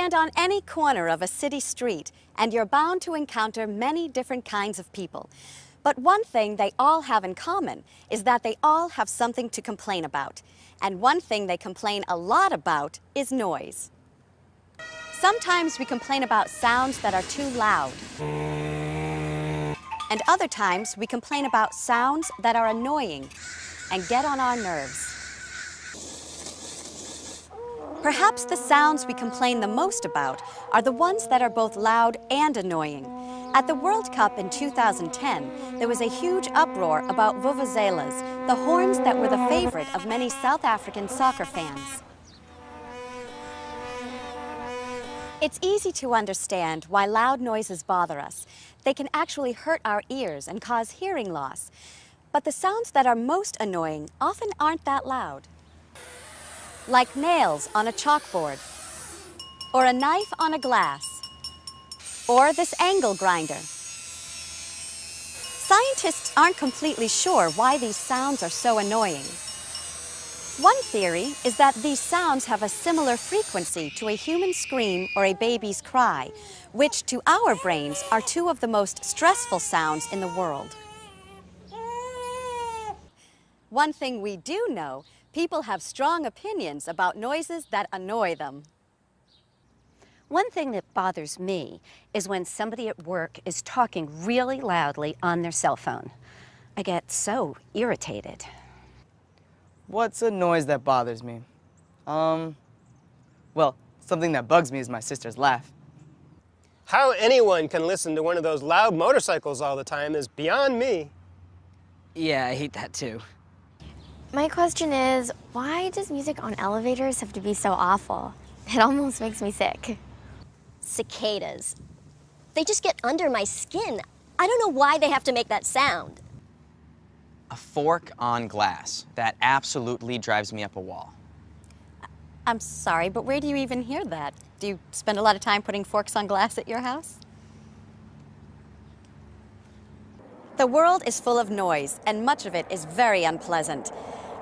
stand on any corner of a city street, and you're bound to encounter many different kinds of people. But one thing they all have in common is that they all have something to complain about. And one thing they complain a lot about is noise. Sometimes we complain about sounds that are too loud. And other times we complain about sounds that are annoying and get on our nerves. Perhaps the sounds we complain the most about are the ones that are both loud and annoying. At the World Cup in 2010, there was a huge uproar about vuvuzelas, the horns that were the favorite of many South African soccer fans. It's easy to understand why loud noises bother us. They can actually hurt our ears and cause hearing loss. But the sounds that are most annoying often aren't that loud. Like nails on a chalkboard, or a knife on a glass, or this angle grinder. Scientists aren't completely sure why these sounds are so annoying. One theory is that these sounds have a similar frequency to a human scream or a baby's cry, which to our brains are two of the most stressful sounds in the world. One thing we do know, people have strong opinions about noises that annoy them. One thing that bothers me is when somebody at work is talking really loudly on their cell phone. I get so irritated. What's a noise that bothers me? Well, something that bugs me is my sister's laugh. How anyone can listen to one of those loud motorcycles all the time is beyond me. Yeah, I hate that too. My question is, why does music on elevators have to be so awful? It almost makes me sick. Cicadas. They just get under my skin. I don't know why they have to make that sound. A fork on glass. That absolutely drives me up a wall. I'm sorry, but where do you even hear that? Do you spend a lot of time putting forks on glass at your house? The world is full of noise, and much of it is very unpleasant.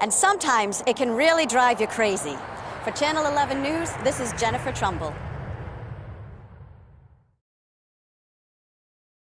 And sometimes it can really drive you crazy. For Channel 11 News, this is Jennifer Trumbull.